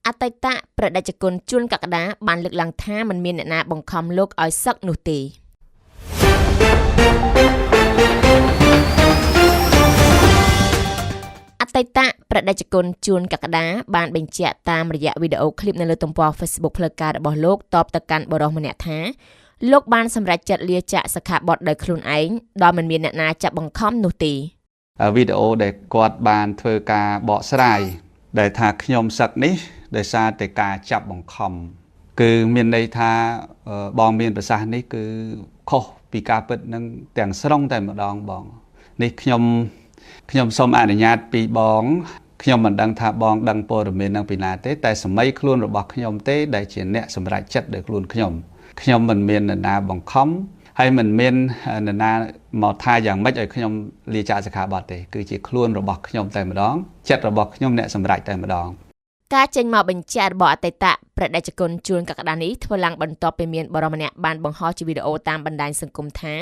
អតីតប្រដេជគុណជួនកក្កដាបានលើកឡើងថាមិនមានអ្នកណាបង្ខំលោកឲ្យសឹកនោះទេអតីតប្រដេជគុណជួនកក្កដាបានបញ្ជាក់តាមរយៈវីដេអូឃ្លីបនៅលើទំព័រ Facebook ផ្លូវការរបស់លោកតបទៅកាន់បុរសម្នាក់ថាលោកបានសម្រេចចិត្តលាចាកសិក្ខាបទដោយខ្លួនឯងដោយមិនមានអ្នកណាចាប់បង្ខំនោះទេវីដេអូដែលគាត់បានធ្វើការបកស្រាយដែលថាខ្ញុំសឹកនេះដោយសារតែការចាប់បង្ខំគឺមានន័យថាបងមានប្រសាសន៍នេះគឺខុសពីការពិតនឹងទាំងស្រុងតែម្ដងបងនេះខ្ញុំសូមអនុញ្ញាតពីបងខ្ញុំមិនដឹងថាបងដឹងព័ត៌មាននឹងពីណាទេតែសម័យខ្លួនរបស់ខ្ញុំទេដែលជាអ្នកសម្រេចចិត្តដោយខ្លួនខ្ញុំមិនមាននរណាបង្ខំហើយមិនមាននរណាមកថាយ៉ាងម៉េចឲ្យខ្ញុំលាចាកសិក្ខាបទទេគឺជាខ្លួនរបស់ខ្ញុំតែម្ដងចិត្តរបស់ខ្ញុំអ្នកសម្រេចតែម្ដងការចេញមកបញ្ជាក់របស់អតីតប្រដេជគុណជួនកក្កដានេះធ្វើឡើងបន្ទាប់ពីមានបរិមម្នាក់បានបង្ហោះជាវីដេអូតាមបណ្ដាញសង្គមថា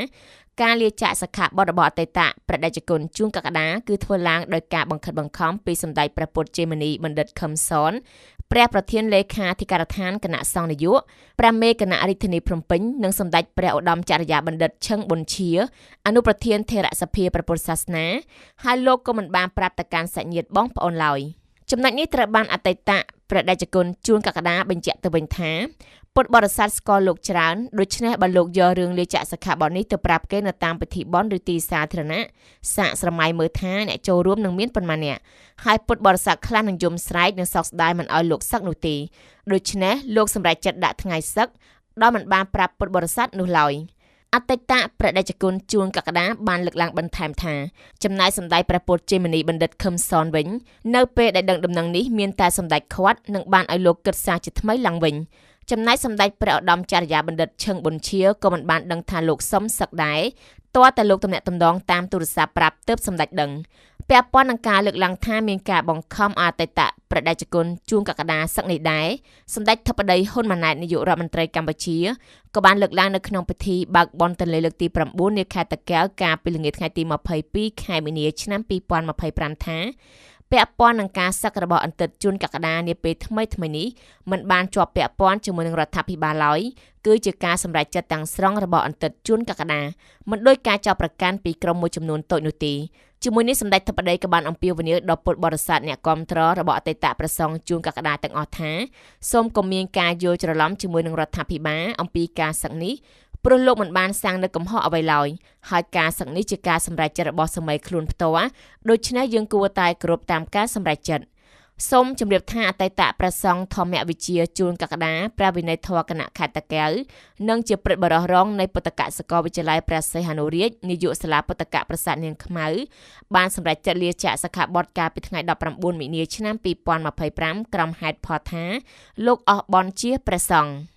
ការលាចាកសិក្ខាបទរបស់អតីតប្រដេជគុណជួនកក្កដាគឺធ្វើឡើងដោយការបង្ខិតបង្ខំពីសម្ដេចព្រះពុទ្ធជេមុនីបណ្ឌិតខឹមសនព្រះប្រធានលេខាធិការដ្ឋានគណៈសង្ឃនាយកព្រះមេគណៈរាជធានីភ្នំពេញនិងសម្ដេចព្រះឧត្តមចរិយាបណ្ឌិតឈឹងប៊ុនឈាអនុប្រធានថេរសភាព្រះពុទ្ធសាសនាហើយលោកក៏មិនបានប្រាប់ទៅកាន់សាច់ញាតិបងប្អូនឡើយចំណុចនេះត្រូវបានអតីតប្រដេជគុណជួនកក្កដាបញ្ជាក់ទៅវិញថាពុទ្ធបរិស័ទស្គាល់លោកច្រើនដូច្នេះបើលោកយករឿងលាចាកសិក្ខាបទនេះទៅប្រាប់គេនៅតាមពិធីបុណ្យឬទីសាធារណៈសាកស្រមៃមើលថាអ្នកចូលរួមនឹងមានប៉ុន្មានអ្នកហើយពុទ្ធបរិស័ទខ្លះនឹងយំស្រែកនិងសោកស្ដាយមិនឲ្យលោកសឹកនោះទេដូច្នេះលោកសម្រេចចិត្តដាក់ថ្ងៃសឹកដោយមិនបានប្រាប់ពុទ្ធបរិស័ទនោះឡើយអតីតប្រដេជគុណជួនកក្កដាបានលើកឡើងបន្ថែមថាចំណែកសម្ដេចព្រះពុទ្ធជេមុនីបណ្ឌិតខឹមសនវិញនៅពេលដែលដឹងដំណឹងនេះមានតែសម្ដេចខាត់នឹងបានឲ្យលោកគិតសារជាថ្មីឡើងវិញចំណែកសម្ដេចព្រះឧត្តមចរិយាបណ្ឌិតឈឹងប៊ុនឈាក៏មិនបានដឹងថាលោកសុំសឹកដែរទាល់តែលោកទំនាក់ទំនងតាមទូរស័ព្ទប្រាប់ទើបសម្ដេចដឹងពាក់ព័ន្ធនឹងការលើកឡើងថាមានការបង្ខំអតីតប្រដេជគុណជួនកក្កដាសឹកនេះដែរសម្ដេចធិបតីហ៊ុនម៉ាណែតនាយករដ្ឋមន្ត្រីកម្ពុជាក៏បានលើកឡើងនៅក្នុងពិធីបើកបុណ្យទន្លេលើកទី9នៅខេត្តតាកែវកាលពីល្ងាចថ្ងៃទី22ខែមីនាឆ្នាំ2025ថាពាក់ព័ន្ធនឹងការសឹករបស់អន្តិតជួនកក្កដានាពេលថ្មីនេះមិនបានជាប់ពាក់ព័ន្ធជាមួយនឹងរដ្ឋាភិបាលឡើយគឺជាការសម្រេចចិត្តទាំងស្រុងរបស់អន្តិតជួនកក្កដាមិនដោយការចោទប្រកាន់ពីក្រុមមួយចំនួនតូចនោះទេជាមួយនេះសម្ដេចធិបតីក៏បានអំពាវនាវដល់ពុទ្ធបរិស័ទអ្នកគាំទ្ររបស់អតីតព្រះសង្ឃជួនកក្កដាទាំងអស់ថាសូមកុំមានការយល់ច្រឡំជាមួយនឹងរដ្ឋាភិបាលអំពីការសឹកនេះព្រោះលោកមិនបានសាងនៅកំហុសអ្វីឡើយហើយការសឹកនេះជាការសម្រេចចិត្តរបស់សម័យខ្លួនផ្ទាល់ដូច្នេះយើងគួរតែគោរពតាមការសម្រេចចិត្តសូមជម្រាបថាអតីតព្រះសង្ឃធម្មវិជាជួនកក្កដាព្រះវិន័យធម៌គណៈខេត្តតាកែវនិងជាព្រឹទ្ធបរិះរងនៃពុទ្ធកសាកលវិទ្យាល័យព្រះសីហនុរាជនាយកសាលាពុទ្ធកប្រាសាទនាងខ្មៅបានសម្រេចចិត្តលាចាកសិក្ខាបទកាលពីថ្ងៃ19មីនាឆ្នាំ2025ក្រុមហេតុផលថាលោកអស់បន់ជាព្រះសង្ឃ